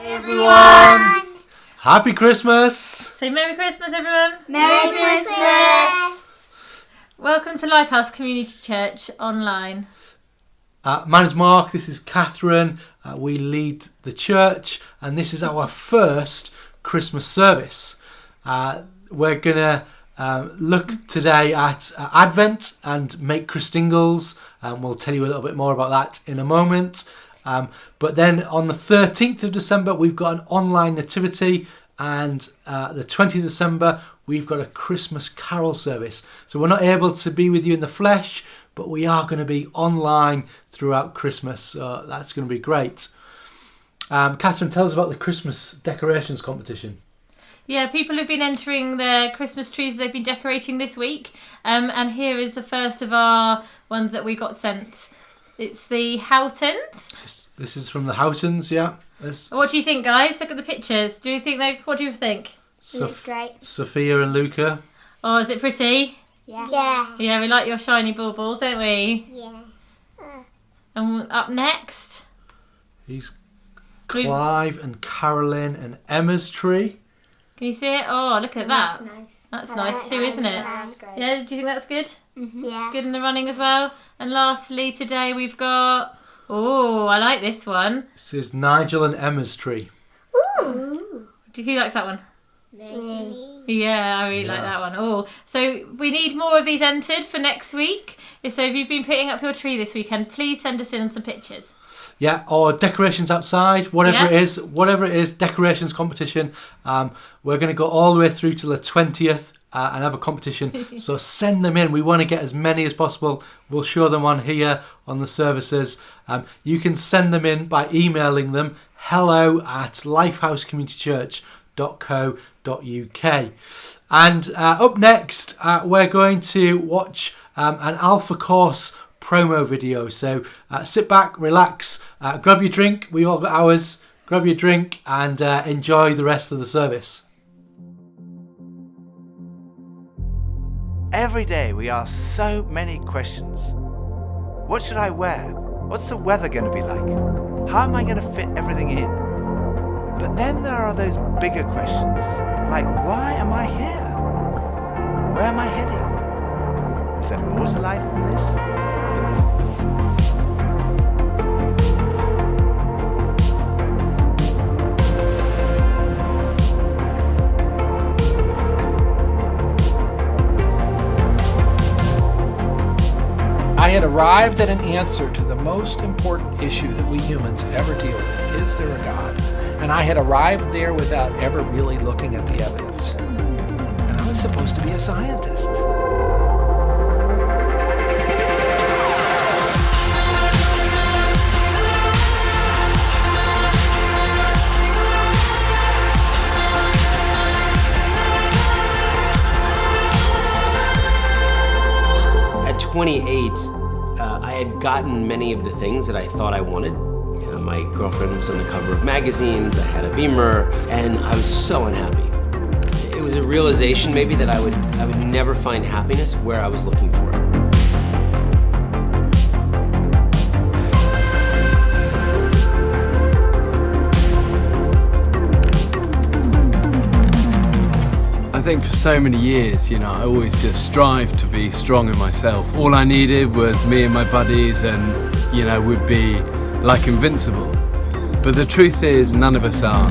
everyone. Happy Christmas. Say Merry Christmas, everyone. Merry Christmas. Welcome to Lifehouse Community Church Online. My name's Mark, this is Katherine. We lead the church and this is our first Christmas service. We're going to look today at Advent and make Christingles. We'll tell you a little bit more about that in a moment. But then on the 13th of December, we've got an online nativity, and the 20th of December, we've got a Christmas carol service. So we're not able to be with you in the flesh, but we are going to be online throughout Christmas. So that's going to be great. Katherine, tell us about the Christmas decorations competition. Yeah, people have been entering their Christmas trees they've been decorating this week. And here is the first of our ones that we got sent. It's the Houghtons. This is from the Houghtons, yeah. What do you think, guys? Look at the pictures. What do you think? Looks great. Sophia and Luca. Oh, is it pretty? Yeah. Yeah, we like your shiny baubles, don't we? Yeah. And up next, He's Clive and Carolyn and Emma's tree. can you see it? Oh, look at that. That's nice. That's nice too, isn't it? That's great. Yeah, do you think that's good? Yeah. Good in the running as well. And lastly, today we've got... Oh, I like this one. This is Nigel and Emma's tree. Ooh. Who likes that one? Me. Yeah, I really like that one. Oh, so we need more of these entered for next week. So if you've been putting up your tree this weekend, please send us in some pictures. Yeah, or decorations outside, whatever it is, decorations competition. We're going to go all the way through to the 20th and have a competition. So send them in. We want to get as many as possible. We'll show them on here on the services. You can send them in by emailing them hello@lifehousecommunitychurch.co.uk. And up next, we're going to watch an Alpha Course promo video. So sit back, relax, grab your drink. We all got ours. Grab your drink and enjoy the rest of the service. Every day we ask so many questions. What should I wear? What's the weather going to be like? How am I going to fit everything in? But then there are those bigger questions, like why am I here? Where am I heading? Is there more to life than this? I had arrived at an answer to the most important issue that we humans ever deal with. Is there a God? And I had arrived there without ever really looking at the evidence. And I was supposed to be a scientist. At 28, I had gotten many of the things that I thought I wanted. My girlfriend was on the cover of magazines, I had a Beamer, and I was so unhappy. It was a realization maybe that I would never find happiness where I was looking for it. I think for so many years, I always just strived to be strong in myself. All I needed was me and my buddies and, we'd be like invincible. But the truth is, none of us are.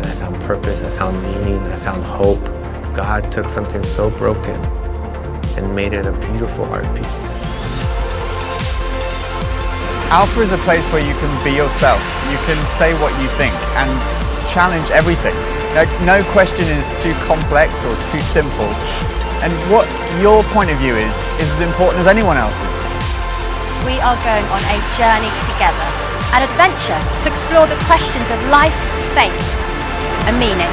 I found purpose, I found meaning, I found hope. God took something so broken and made it a beautiful art piece. Alpha is a place where you can be yourself. You can say what you think and challenge everything. No question is too complex or too simple. And what your point of view is as important as anyone else's. We are going on a journey together, an adventure to explore the questions of life, faith, and meaning.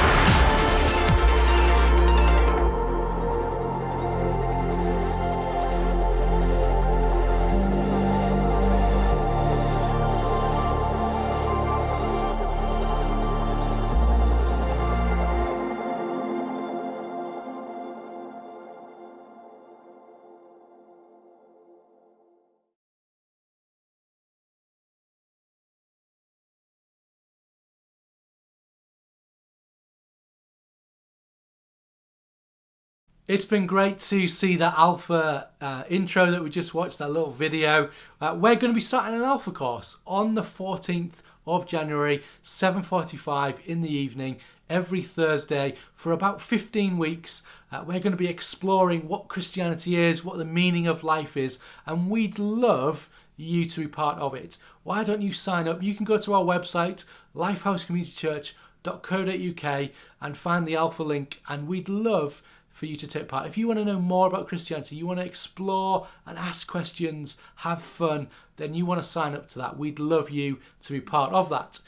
It's been great to see that Alpha intro that we just watched, that little video. We're going to be starting an Alpha course on the 14th of January, 7:45 in the evening, every Thursday for about 15 weeks. We're going to be exploring what Christianity is, what the meaning of life is, and we'd love you to be part of it. Why don't you sign up? You can go to our website, lifehousecommunitychurch.co.uk, and find the Alpha link, and we'd love for you to take part. If you want to know more about Christianity, you want to explore and ask questions, have fun, then you want to sign up to that. We'd love you to be part of that.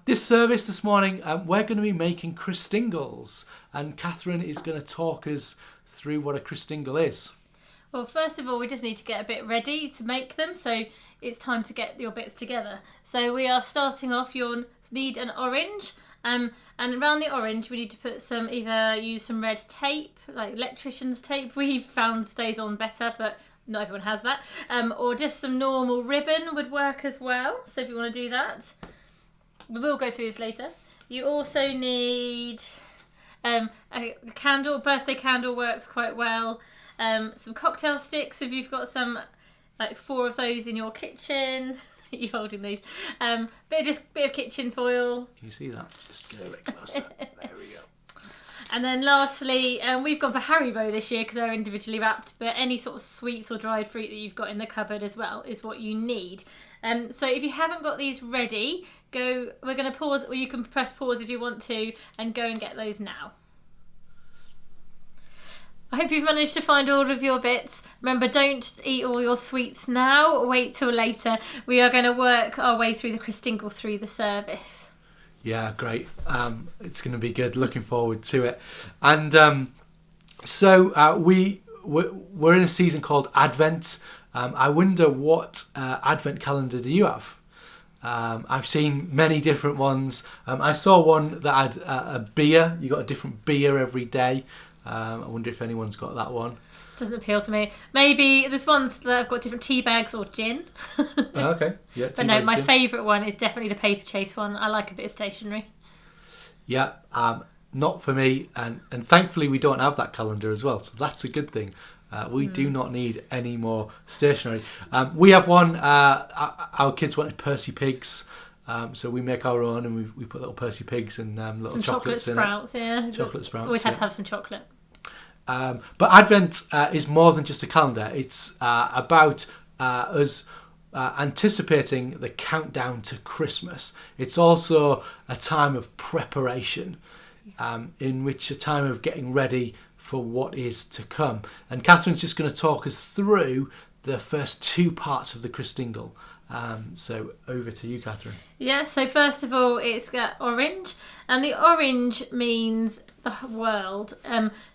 This service this morning, we're going to be making Christingles, and Katherine is going to talk us through what a Christingle is. Well, first of all, we just need to get a bit ready to make them, so it's time to get your bits together. So we are starting off, you'll need an orange, and around the orange we need to put some, either use some red tape, like electrician's tape, we found stays on better, but not everyone has that, or just some normal ribbon would work as well, so if you want to do that. We will go through this later. You also need a candle, birthday candle works quite well, some cocktail sticks if you've got some, like 4 of those in your kitchen. You're holding these. Bit of kitchen foil. Can you see that? Just get a bit closer. There we go. And then lastly, we've gone for Haribo this year because they're individually wrapped, but any sort of sweets or dried fruit that you've got in the cupboard as well is what you need. So if you haven't got these ready, we're going to pause, or you can press pause if you want to, and go and get those now. I hope you've managed to find all of your bits. Remember, don't eat all your sweets now. Wait till later. We are going to work our way through the Christingle through the service. Yeah, great. It's going to be good. Looking forward to it. And so we're in a season called Advent. I wonder what Advent calendar do you have? I've seen many different ones. I saw one that had a beer. You got a different beer every day. I wonder if anyone's got that one. Doesn't appeal to me. Maybe there's ones that have got different tea bags or gin. Okay, yeah. But no, my favourite one is definitely the paper chase one. I like a bit of stationery. Yeah, not for me, and thankfully we don't have that calendar as well, so that's a good thing. We do not need any more stationery. We have one. Our kids wanted Percy Pigs. So we make our own, and we put little Percy Pigs and little some chocolates in sprouts, it. Yeah. Chocolate sprouts. Always had to have some chocolate. But Advent is more than just a calendar. It's about us anticipating the countdown to Christmas. It's also a time of preparation, in which a time of getting ready for what is to come. And Catherine's just going to talk us through the first 2 parts of the Christingle. So over to you, Katherine. Yeah, so first of all, it's got orange, and the orange means the world,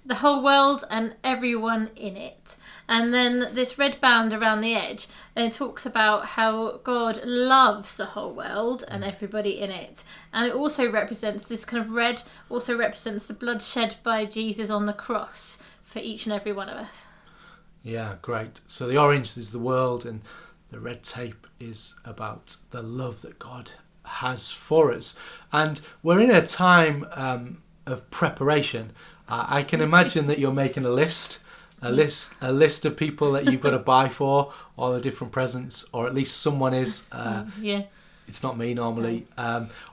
the whole world and everyone in it. And then this red band around the edge, and it talks about how God loves the whole world and everybody in it. And it also represents, this kind of red also represents the blood shed by Jesus on the cross for each and every one of us. Yeah, great. So the orange is the world, and the red tape is about the love that God has for us. And we're in a time of preparation. I can imagine that you're making a list of people that you've got to buy for all the different presents, or at least someone is. Yeah. It's not me normally.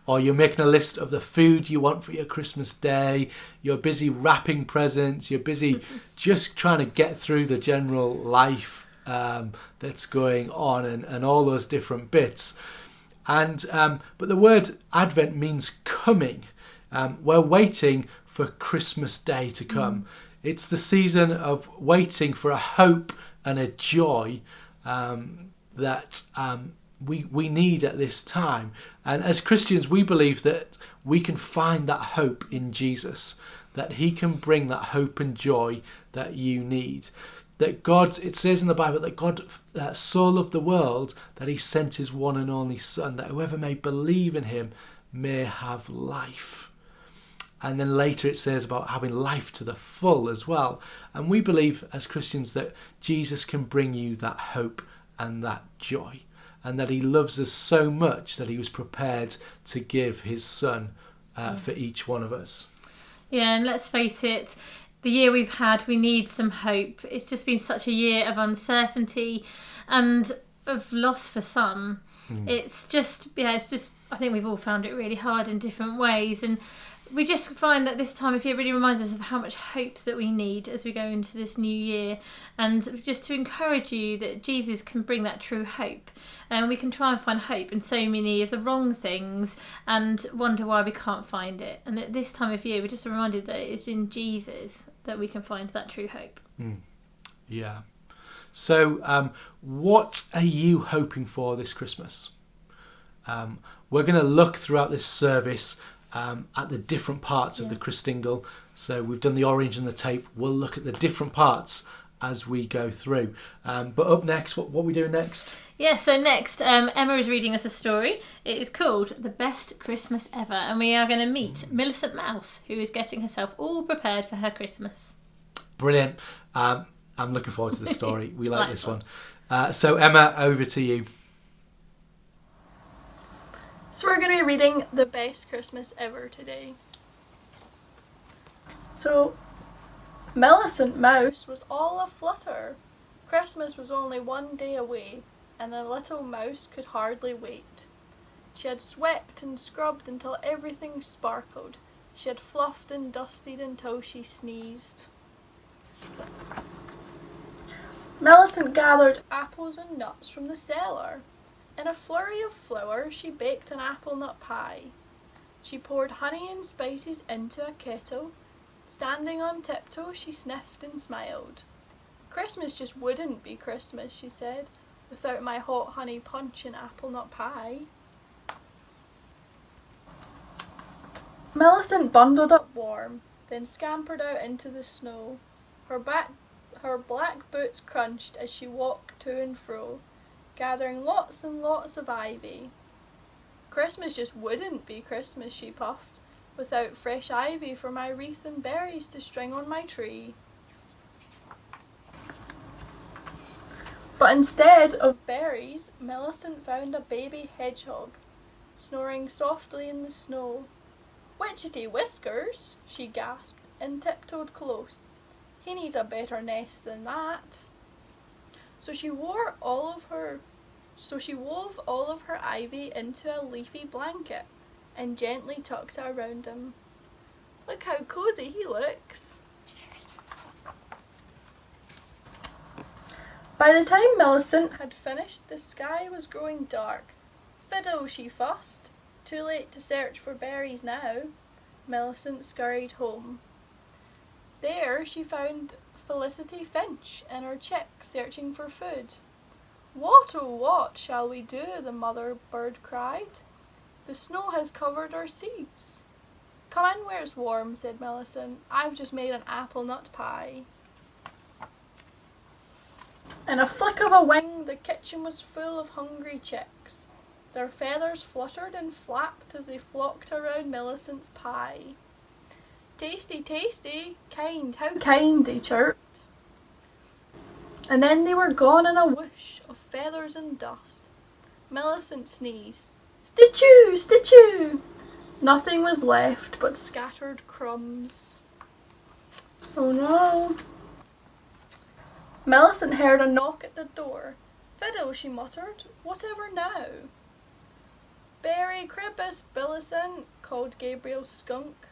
Or you're making a list of the food you want for your Christmas day. You're busy wrapping presents. You're busy just trying to get through the general life that's going on, and all those different bits. And but the word Advent means coming. We're waiting for Christmas Day to come. It's the season of waiting for a hope and a joy that we need at this time. And as Christians, we believe that we can find that hope in Jesus, that he can bring that hope and joy that you need. That God, it says in the Bible, that God so loved the world that he sent his one and only Son, that whoever may believe in him may have life. And then later it says about having life to the full as well. And we believe as Christians that Jesus can bring you that hope and that joy, and that he loves us so much that he was prepared to give his Son for each one of us. Yeah, and let's face it, the year we've had, we need some hope. It's just been such a year of uncertainty and of loss for some. It's just, I think we've all found it really hard in different ways. And we just find that this time of year really reminds us of how much hope that we need as we go into this new year. And just to encourage you that Jesus can bring that true hope. And we can try and find hope in so many of the wrong things and wonder why we can't find it. And at this time of year, we're just reminded that it's in Jesus that we can find that true hope. Yeah. So what are you hoping for this Christmas? We're going to look throughout this service at the different parts of the Christingle. So we've done the orange and the tape. We'll look at the different parts as we go through. But up next, what are we doing next? Yeah, so next, Emma is reading us a story. It is called The Best Christmas Ever, and we are going to meet Millicent Mouse, who is getting herself all prepared for her Christmas. Brilliant. I'm looking forward to the story. We like this one. So Emma, over to you. So we're going to be reading The Best Christmas Ever today. So, Millicent Mouse was all aflutter. Christmas was only one day away, and the little mouse could hardly wait. She had swept and scrubbed until everything sparkled. She had fluffed and dusted until she sneezed. Millicent gathered apples and nuts from the cellar. In a flurry of flour, she baked an apple nut pie. She poured honey and spices into a kettle. Standing on tiptoe, she sniffed and smiled. Christmas just wouldn't be Christmas, she said, without my hot honey punch and apple nut pie. Millicent bundled up warm, then scampered out into the snow. Her black boots crunched as she walked to and fro, gathering lots and lots of ivy. Christmas just wouldn't be Christmas, she puffed, without fresh ivy for my wreath and berries to string on my tree. But instead of berries, Millicent found a baby hedgehog, snoring softly in the snow. "Witchetty whiskers," she gasped, and tiptoed close. "He needs a better nest than that." So she wove all of her ivy into a leafy blanket and gently tucked it around him. "Look how cozy he looks." By the time Millicent had finished, the sky was growing dark. "Fiddle," she fussed. "Too late to search for berries now." Millicent scurried home. There she found Felicity Finch and her chick searching for food. "What, oh what shall we do?" the mother bird cried. "The snow has covered our seeds." "Come in where it's warm," said Millicent. "I've just made an apple nut pie." In a flick of a wing, the kitchen was full of hungry chicks. Their feathers fluttered and flapped as they flocked around Millicent's pie. "Tasty, tasty, kind, how kind," they chirped. And then they were gone in a whoosh of feathers and dust. Millicent sneezed. "Stitchoo, stitchoo!" Nothing was left but scattered crumbs. Oh no. Millicent heard a knock at the door. "Fiddle," she muttered. "Whatever now?" "Berry Cribbus, Millicent," called Gabriel's skunk.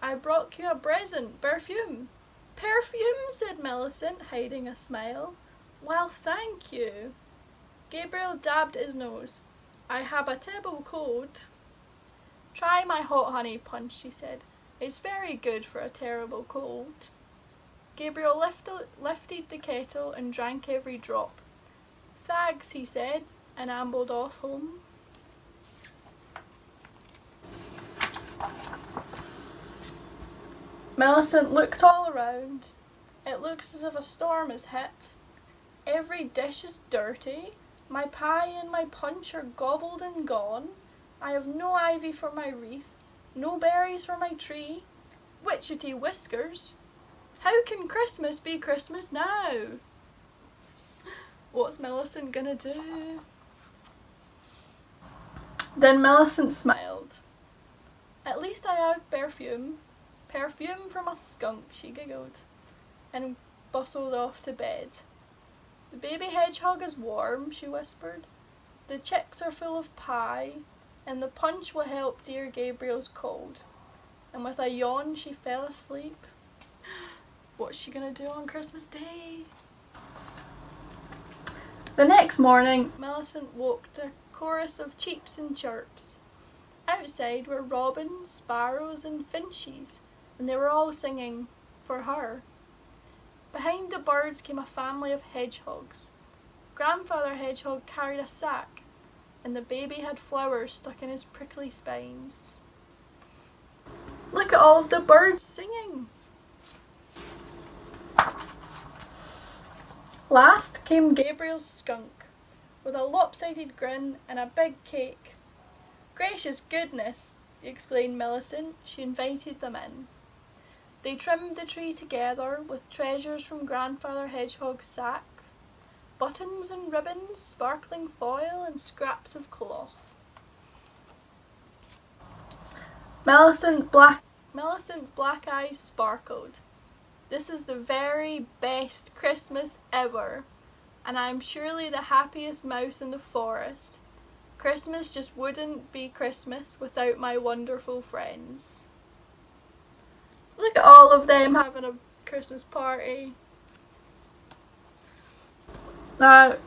"I brought you a present, perfume." "Perfume," said Millicent, hiding a smile. "Well, thank you." Gabriel dabbed his nose. "I have a terrible cold." "Try my hot honey punch," she said. "It's very good for a terrible cold." Gabriel lifted the kettle and drank every drop. "Thanks," he said, and ambled off home. Millicent looked all around. It looks as if a storm has hit. Every dish is dirty. My pie and my punch are gobbled and gone. I have no ivy for my wreath, no berries for my tree. Witchetty whiskers! How can Christmas be Christmas now? What's Millicent gonna do? Then Millicent smiled. "At least I have perfume." Perfume from a skunk, she giggled, and bustled off to bed. The baby hedgehog is warm, she whispered. The chicks are full of pie, and the punch will help dear Gabriel's cold. And with a yawn, she fell asleep. What's she gonna do on Christmas Day? The next morning, Millicent woke to a chorus of cheeps and chirps. Outside were robins, sparrows, and finches, and they were all singing for her. Behind the birds came a family of hedgehogs. Grandfather Hedgehog carried a sack, and the baby had flowers stuck in his prickly spines. Look at all of the birds singing! Last came Gabriel's skunk, with a lopsided grin and a big cake. Gracious goodness, exclaimed Millicent. She invited them in. They trimmed the tree together with treasures from Grandfather Hedgehog's sack, buttons and ribbons, sparkling foil and scraps of cloth. Millicent's black eyes sparkled. This is the very best Christmas ever, and I'm surely the happiest mouse in the forest. Christmas just wouldn't be Christmas without my wonderful friends. Look at all of them having a Christmas party. Now,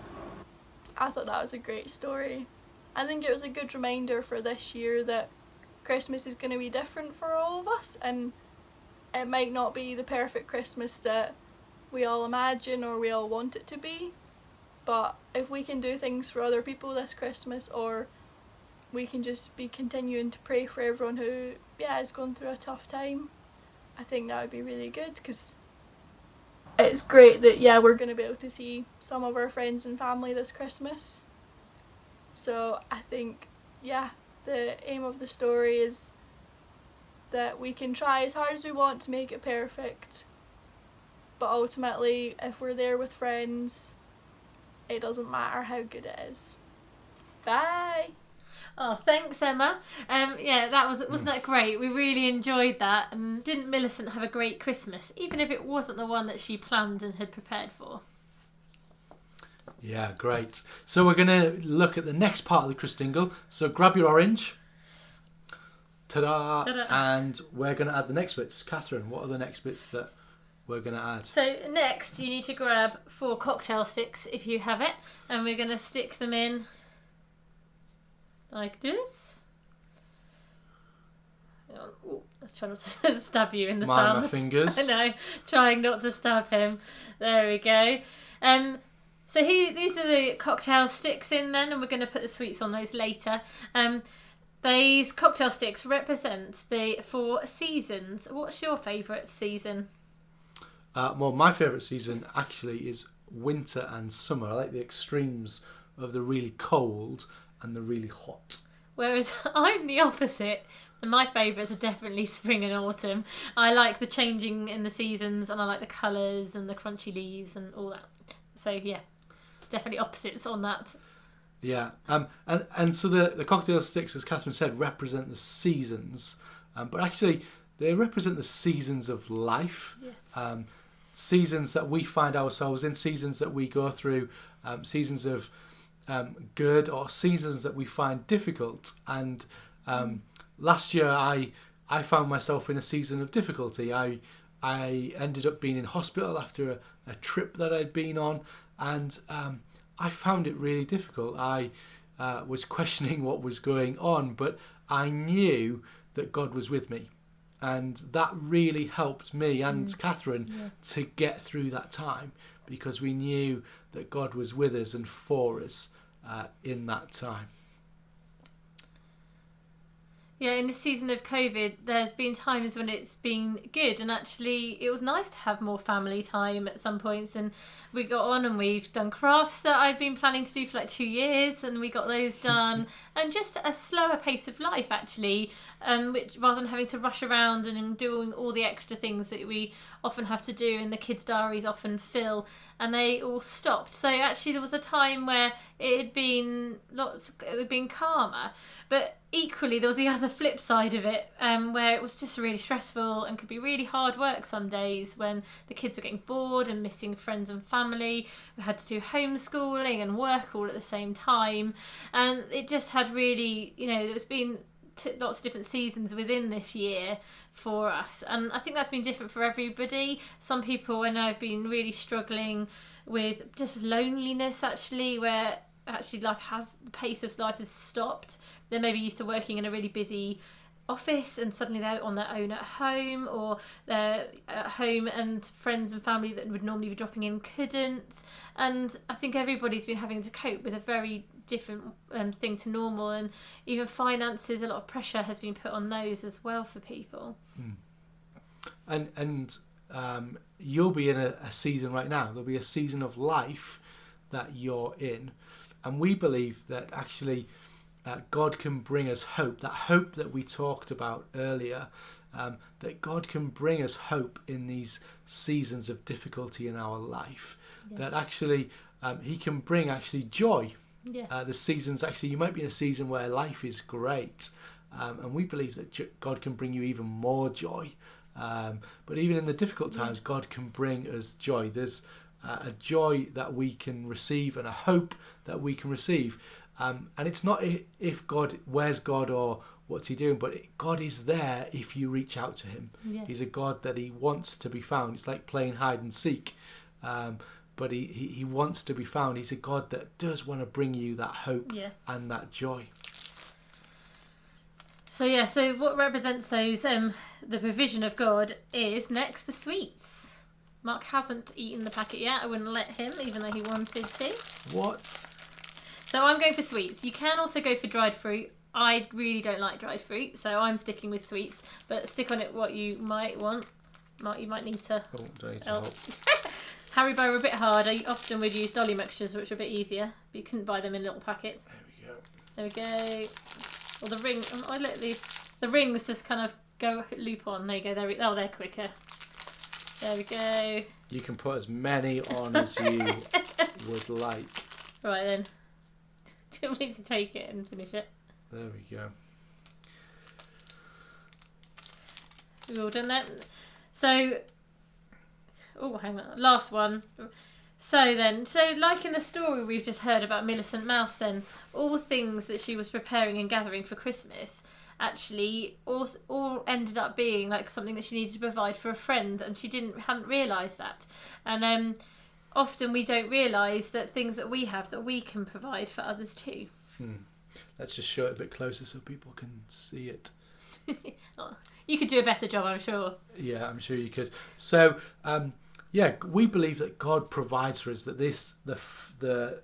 I thought that was a great story. I think it was a good reminder for this year that Christmas is going to be different for all of us, and it might not be the perfect Christmas that we all imagine or we all want it to be, but if we can do things for other people this Christmas, or we can just be continuing to pray for everyone who is going through a tough time, I think that would be really good, because it's great that we're going to be able to see some of our friends and family this Christmas. So I think the aim of the story is that we can try as hard as we want to make it perfect, but ultimately if we're there with friends, it doesn't matter how good it is. Bye! Oh, thanks, Emma. Wasn't that great? We really enjoyed that. And didn't Millicent have a great Christmas, even if it wasn't the one that she planned and had prepared for? Yeah, great. So we're going to look at the next part of the Christingle. So grab your orange. Ta-da! Ta-da. And we're going to add the next bits. Catherine, what are the next bits that we're going to add? So next you need to grab 4 cocktail sticks if you have it, and we're going to stick them in like this. Ooh, let's try not to stab you in the Mind thumbs. my fingers. I know, trying not to stab him. There we go. So these are the cocktail sticks in then, and we're going to put the sweets on those later. These cocktail sticks represent the 4 seasons. What's your favourite season? Well, my favourite season actually is winter and summer. I like the extremes of the really cold and the really hot. Whereas I'm the opposite. And my favourites are definitely spring and autumn. I like the changing in the seasons, and I like the colours and the crunchy leaves and all that. So yeah, definitely opposites on that. Yeah, and so the cocktail sticks, as Catherine said, represent the seasons, but actually they represent the seasons of life. Yeah. Seasons that we find ourselves in, seasons that we go through, seasons of good, or seasons that we find difficult. And last year I found myself in a season of difficulty. I ended up being in hospital after a trip that I'd been on, and I found it really difficult. I was questioning what was going on, but I knew that God was with me. And that really helped me and Catherine to get through that time, because we knew that God was with us and for us in that time. Yeah, in this season of COVID, there's been times when it's been good, and actually it was nice to have more family time at some points, and we got on and we've done crafts that I've been planning to do for like 2 years, and we got those done, and just a slower pace of life actually, which rather than having to rush around and doing all the extra things that we often have to do and the kids' diaries often fill, and they all stopped. So actually there was a time where it had been calmer, but equally there was the other flip side of it, where it was just really stressful and could be really hard work some days when the kids were getting bored and missing friends and family. We had to do homeschooling and work all at the same time, and it just had really, there's been lots of different seasons within this year for us, and I think that's been different for everybody. Some people I know have been really struggling with just loneliness, actually, where actually the pace of life has stopped. They're maybe used to working in a really busy office and suddenly they're on their own at home, or they're at home and friends and family that would normally be dropping in couldn't. And I think everybody's been having to cope with a very different thing to normal, and even finances, a lot of pressure has been put on those as well for people. And you'll be in a season right now. There'll be a season of life that you're in, and we believe that actually God can bring us hope, that hope that we talked about earlier, that God can bring us hope in these seasons of difficulty in our life, that actually he can bring actually joy. The seasons, actually, you might be in a season where life is great, and we believe that God can bring you even more joy. But even in the difficult times, God can bring us joy. There's a joy that we can receive and a hope that we can receive. And it's not if God, where's God or what's he doing, but God is there if you reach out to him. He's a God that he wants to be found. It's like playing hide and seek, but he wants to be found. He's a God that does want to bring you that hope and that joy. So what represents those the provision of God is next the sweets. Mark hasn't eaten the packet yet. I wouldn't let him, even though he wanted to. What? So I'm going for sweets. You can also go for dried fruit. I really don't like dried fruit, so I'm sticking with sweets. But stick on it what you might want. You might need to. Oh, do I need to help? Haribo are a bit hard. I often would use dolly mixtures, which are a bit easier. But you couldn't buy them in little packets. There we go. Or the ring. Oh, look, the rings just kind of go loop on. There you go. They're quicker. There we go. You can put as many on as you would like. Right then. Do you want me to take it and finish it? There we go. We've all done that. So, hang on. Last one. So like in the story we've just heard about Millicent Mouse, then all things that she was preparing and gathering for Christmas actually all ended up being like something that she needed to provide for a friend, and she hadn't realised that. And often we don't realise that things that we have that we can provide for others too. Let's just show it a bit closer so people can see it. You could do a better job, I'm sure. Yeah, I'm sure you could. So, we believe that God provides for us, that the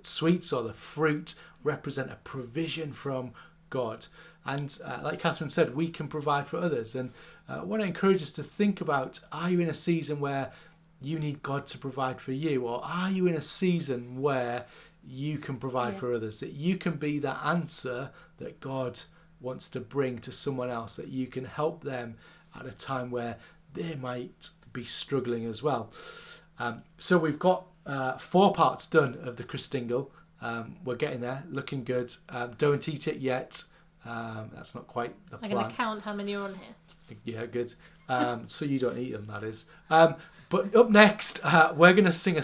sweets or the fruit represent a provision from God. And like Katherine said, we can provide for others. And I want to encourage us to think about, are you in a season where you need God to provide for you? Or are you in a season where you can provide for others? That you can be that answer that God wants to bring to someone else, that you can help them at a time where they might be struggling as well. So we've got 4 parts done of the Christingle. We're getting there, looking good. Don't eat it yet. That's not quite the plan. I'm going to count how many are on here. Yeah, good. So you don't eat them, that is. But up next, we're going to sing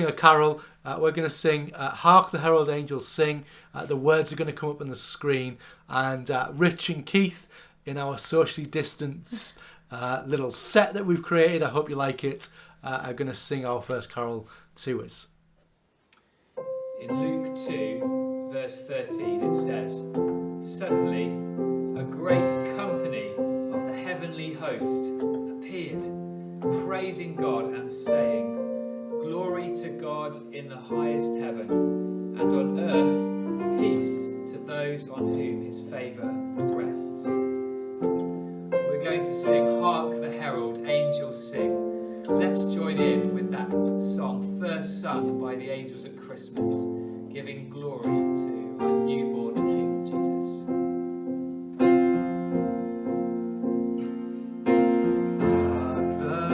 a carol. We're going to sing Hark the Herald Angels Sing. The words are going to come up on the screen. And Rich and Keith, in our socially distanced little set that we've created, I hope you like it, are going to sing our first carol to us. In Luke 2, verse 13, it says, "Suddenly a great company of the heavenly host appeared, praising God and saying, 'Glory to God in the highest heaven, and on earth peace to those on whom his favour rests.'" We're going to sing Hark the Herald Angels Sing. Let's join in with that song first sung by the angels at Christmas, giving glory to our newborn King Jesus. Hark the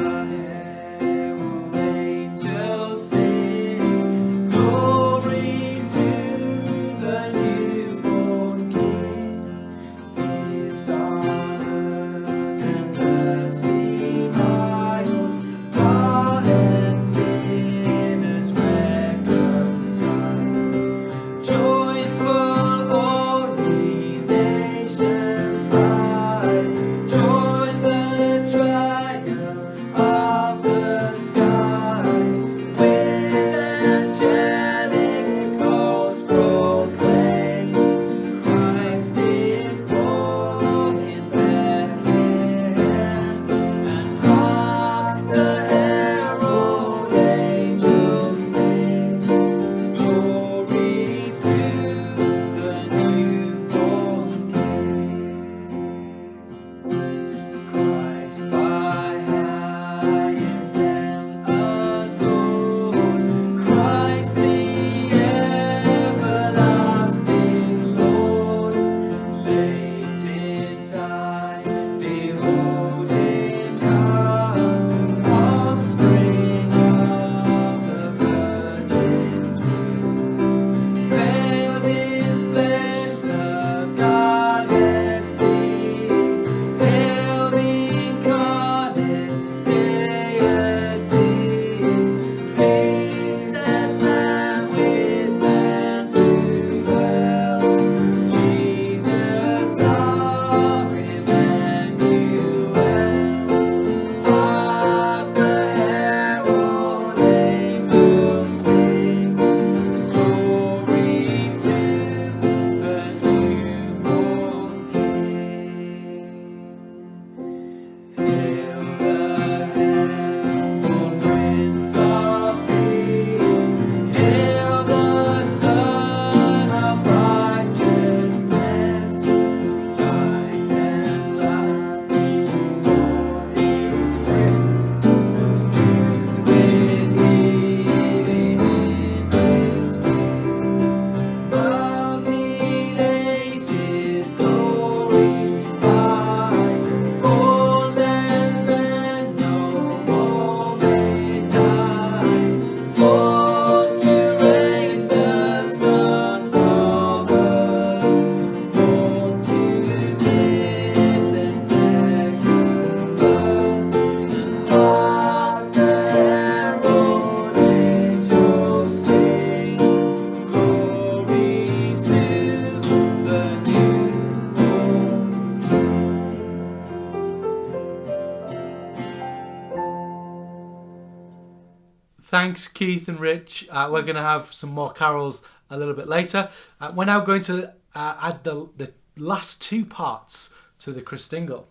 Thanks, Keith and Rich. We're going to have some more carols a little bit later. We're now going to add the last 2 parts to the Christingle.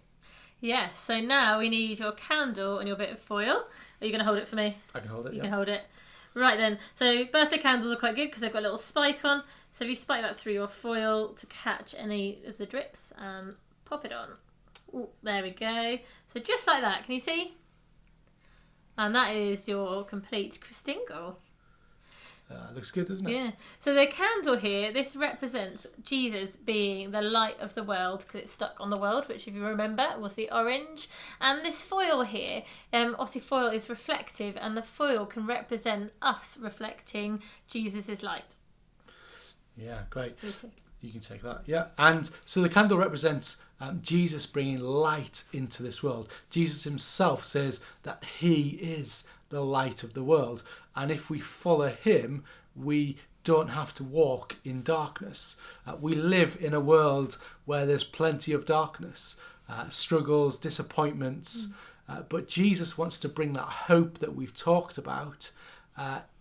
Yes, so now we need your candle and your bit of foil. Are you going to hold it for me? I can hold it, You can hold it. Right then, so birthday candles are quite good because they've got a little spike on. So if you spike that through your foil to catch any of the drips, pop it on. Ooh, there we go. So just like that, can you see? And that is your complete Christingle. Looks good, doesn't it? Yeah. So the candle here, this represents Jesus being the light of the world because it's stuck on the world, which if you remember was the orange. And this foil here, obviously foil is reflective and the foil can represent us reflecting Jesus' light. Yeah, great. You can take that. Yeah. And so the candle represents Jesus bringing light into this world. Jesus himself says that he is the light of the world. And if we follow him, we don't have to walk in darkness. We live in a world where there's plenty of darkness, struggles, disappointments. But Jesus wants to bring that hope that we've talked about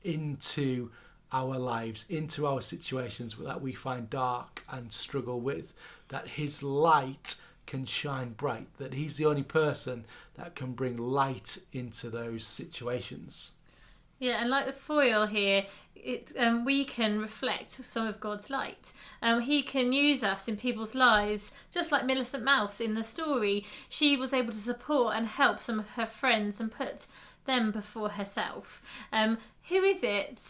into our lives, into our situations that we find dark and struggle with, that his light can shine bright, that he's the only person that can bring light into those situations. Yeah, and like the foil here, we can reflect some of God's light. He can use us in people's lives, just like Millicent Mouse in the story. She was able to support and help some of her friends and put them before herself. Who is it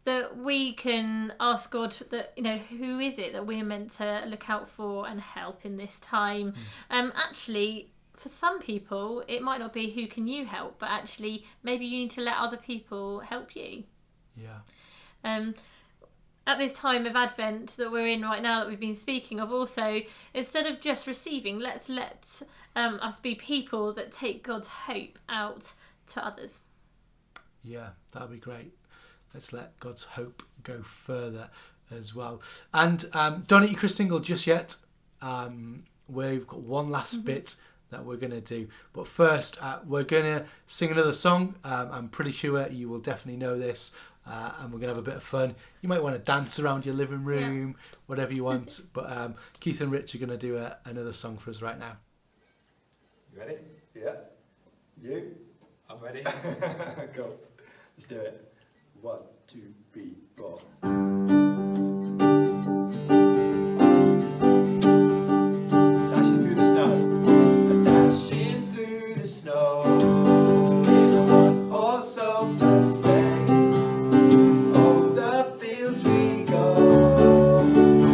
that we can ask God that, who is it that we're meant to look out for and help in this time? Actually, for some people, it might not be who can you help, but actually maybe you need to let other people help you. Yeah. At this time of Advent that we're in right now that we've been speaking of also, instead of just receiving, let's let us be people that take God's hope out to others. Yeah, that'd be great. Let's let God's hope go further as well. And don't eat your Christingle just yet. We've got one last bit that we're going to do. But first, we're going to sing another song. I'm pretty sure you will definitely know this. And we're going to have a bit of fun. You might want to dance around your living room, whatever you want. But Keith and Rich are going to do another song for us right now. You ready? Yeah. You? I'm ready. Go. Let's do it. 1, 2, 3, 4. Dashing through the snow. Dashing through the snow. In a one-horse open sleigh. Over the fields we go.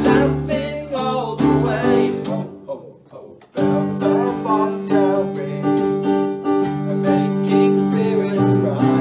Laughing all the way. Ho, ho, ho. Bells of bobtail ring. Making spirits bright.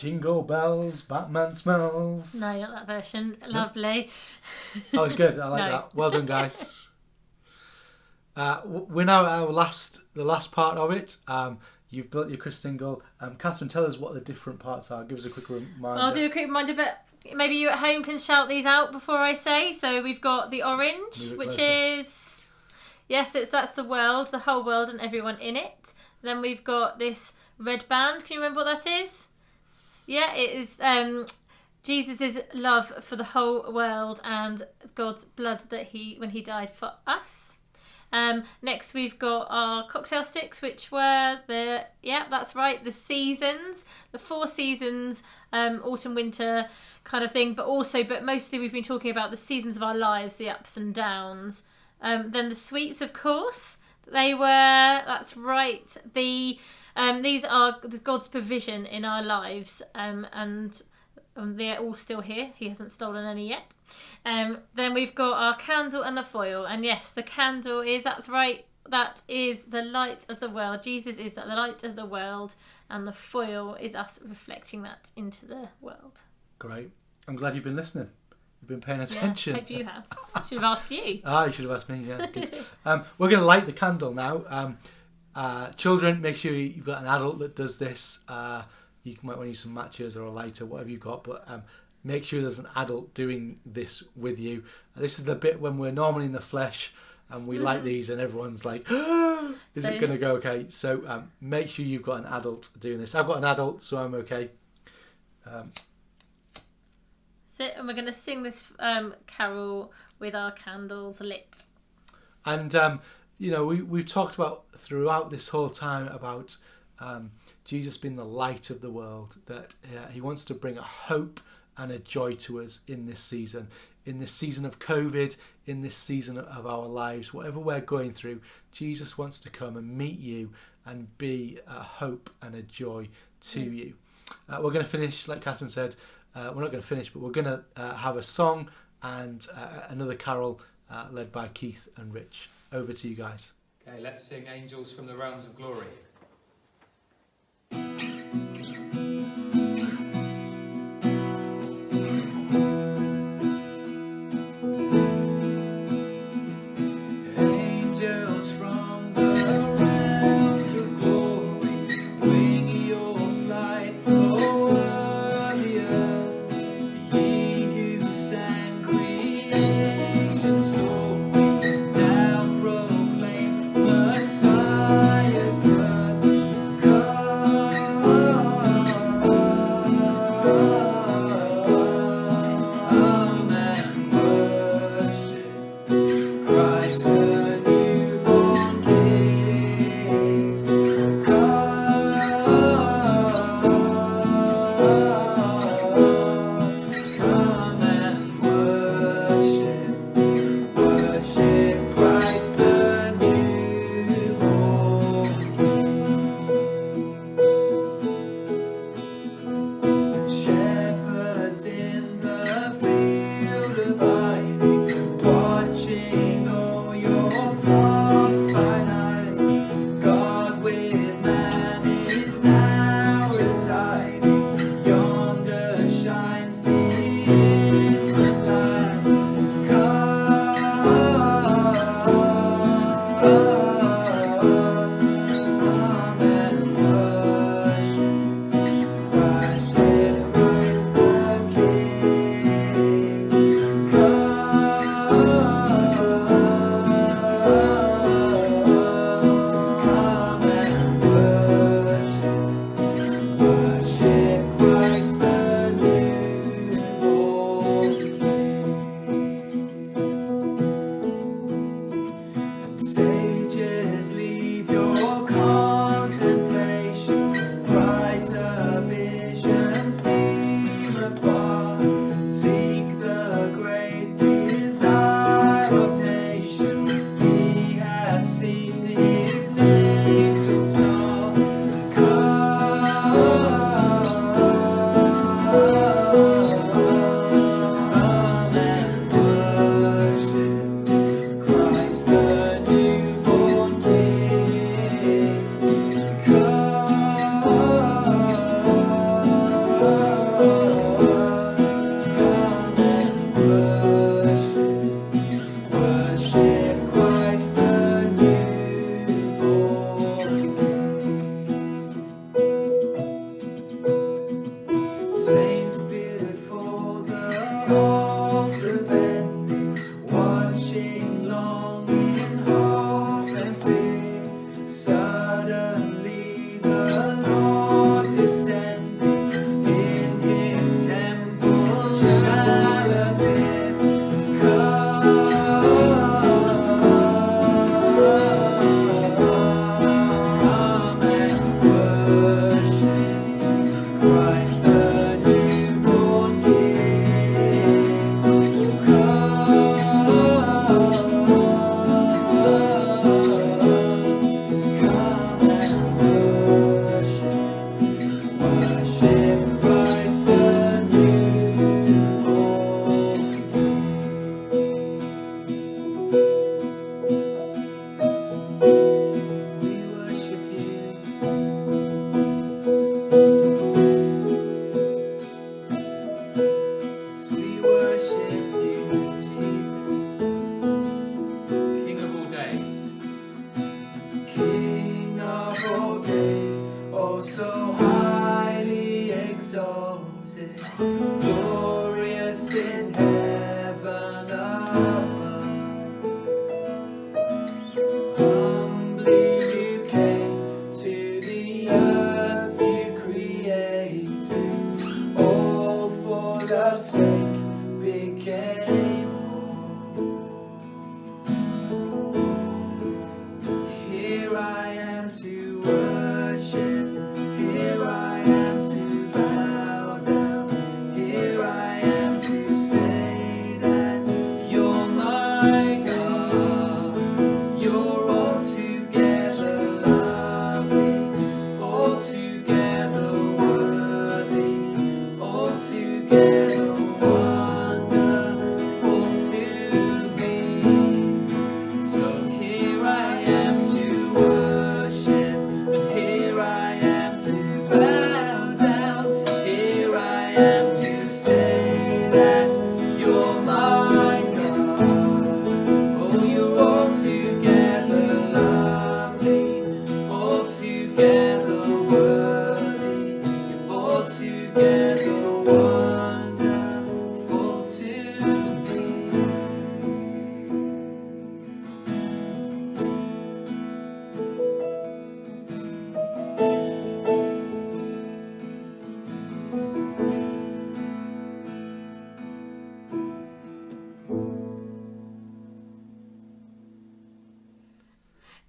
Jingle bells, Batman smells. No, not that version. Lovely. That was good. I like No. that. Well done, guys. We're now at the last part of it. You've built your Christingle. Katherine, tell us what the different parts are. Give us a quick reminder. I'll do a quick reminder, but maybe you at home can shout these out before I say. So we've got the orange, which closer. is, yes, that's the world, the whole world and everyone in it. Then we've got this red band. Can you remember what that is? Yeah, it is Jesus' love for the whole world and God's blood that when he died for us. Next we've got our cocktail sticks, which were that's right, the seasons, the 4 seasons, autumn, winter kind of thing, but mostly we've been talking about the seasons of our lives, the ups and downs. Then the sweets, of course, that's right, these are God's provision in our lives, and they're all still here. He hasn't stolen any yet. Then we've got our candle and the foil. And yes, the candle that's right, that is the light of the world. Jesus is the light of the world, and the foil is us reflecting that into the world. Great. I'm glad you've been listening. You've been paying attention. Yeah, hope you have. Should have asked you. You should have asked me. Yeah, good. We're going to light the candle now. Children, make sure you've got an adult that does this. You might want to use some matches or a lighter, whatever you've got, but make sure there's an adult doing this with you. This is the bit when we're normally in the flesh and we light these and everyone's like, is it going to go okay? So make sure you've got an adult doing this. I've got an adult, so I'm okay. And we're going to sing this carol with our candles lit. And, we've talked about throughout this whole time about Jesus being the light of the world, that he wants to bring a hope and a joy to us in this season of COVID, in this season of our lives, whatever we're going through. Jesus wants to come and meet you and be a hope and a joy to you. We're going to finish, like Katherine said, we're not going to finish, but we're going to have a song and another carol led by Keith and Rich. Over to you guys. Okay, let's sing Angels from the Realms of Glory. Angels from the realms of glory, wing your flight over the earth. Ye who sang creation's story, now proclaim Messiah's birth. Come and worship Christ the newborn.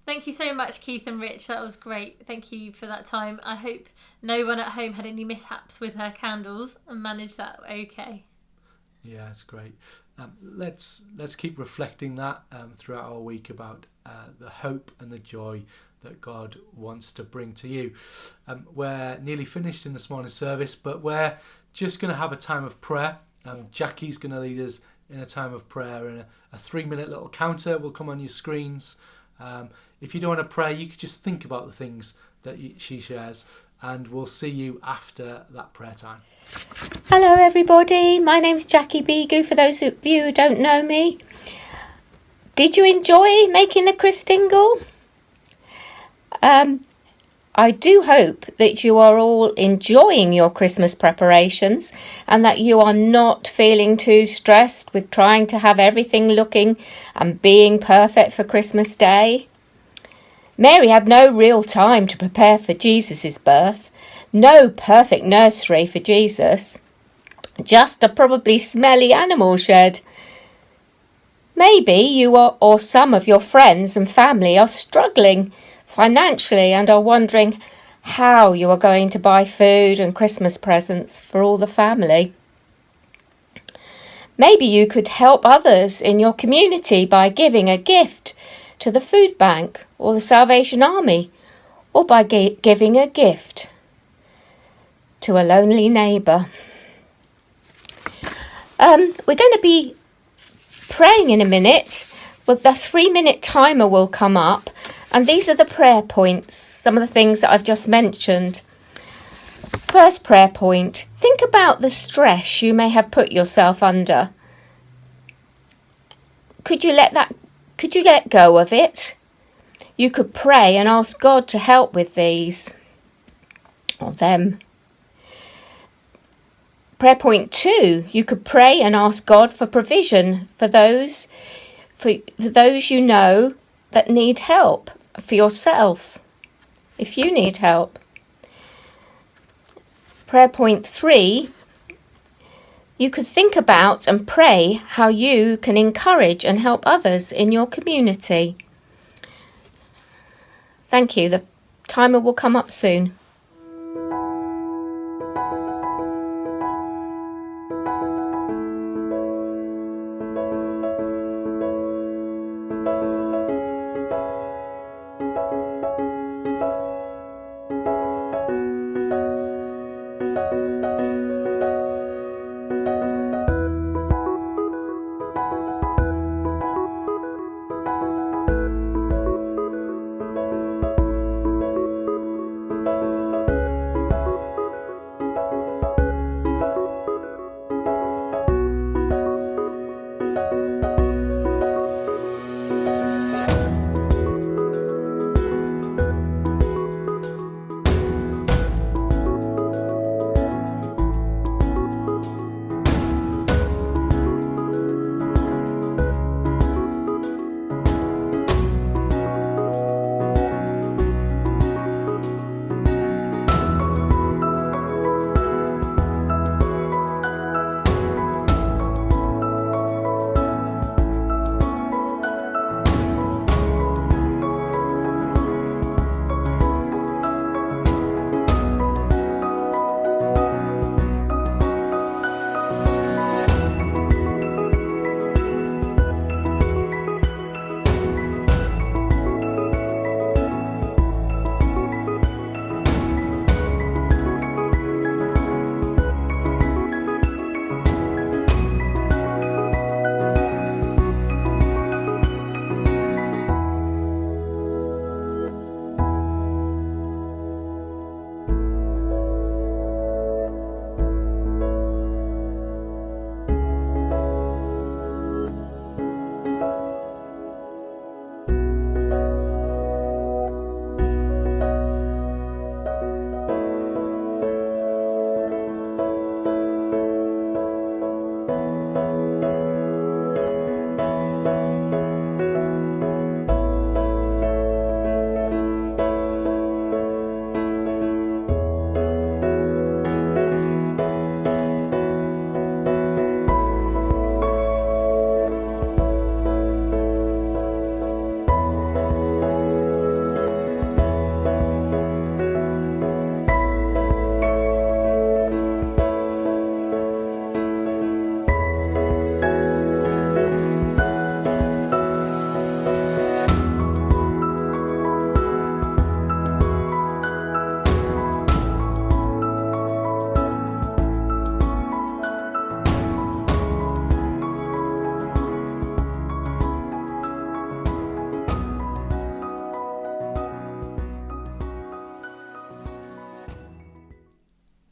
Thank you so much, Keith and Rich. That was great. Thank you for that time. I hope no one at home had any mishaps with her candles and managed that okay. Yeah, it's great. Let's keep reflecting that throughout our week about the hope and the joy that God wants to bring to you. We're nearly finished in this morning's service, but we're just going to have a time of prayer. Jackie's going to lead us in a time of prayer, and a 3-minute little counter will come on your screens. If you don't want to pray, you could just think about the things that she shares, and we'll see you after that prayer time. Hello everybody, my name's Jackie Bigu, for those of you who don't know me. Did you enjoy making the Christingle? I do hope that you are all enjoying your Christmas preparations and that you are not feeling too stressed with trying to have everything looking and being perfect for Christmas Day. Mary had no real time to prepare for Jesus' birth, no perfect nursery for Jesus, just a probably smelly animal shed. Maybe you or some of your friends and family are struggling financially and are wondering how you are going to buy food and Christmas presents for all the family. Maybe you could help others in your community by giving a gift to the food bank or the Salvation Army, or by giving a gift to a lonely neighbour. We're going to be praying in a minute. Well, the 3-minute timer will come up, and these are the prayer points, some of the things that I've just mentioned. First prayer point: think about the stress you may have put yourself under. Could you let go of it? You could pray and ask God to help with these or them. Prayer point 2, you could pray and ask God for provision for those you know that need help, for yourself, if you need help. Prayer point 3, you could think about and pray how you can encourage and help others in your community. Thank you. The timer will come up soon.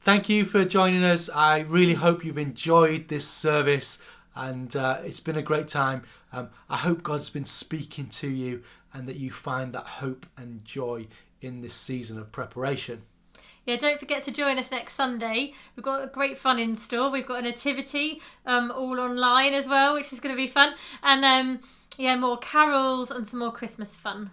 thank you for joining us. I really hope you've enjoyed this service, and it's been a great time. I hope God's been speaking to you and that you find that hope and joy in this season of preparation. Yeah, don't forget to join us next Sunday. We've got a great fun in store. We've got a nativity all online as well, which is going to be fun. And more carols and some more Christmas fun.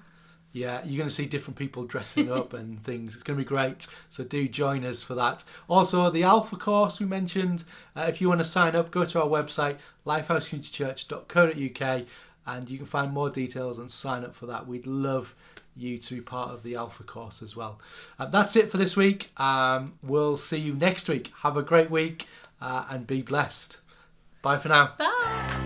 Yeah, you're going to see different people dressing up and things. It's going to be great. So do join us for that. Also, the Alpha course we mentioned. If you want to sign up, go to our website, lifehousecommunitychurch.co.uk, and you can find more details and sign up for that. We'd love you to be part of the Alpha course as well. That's it for this week. We'll see you next week. Have a great week and be blessed. Bye for now. Bye.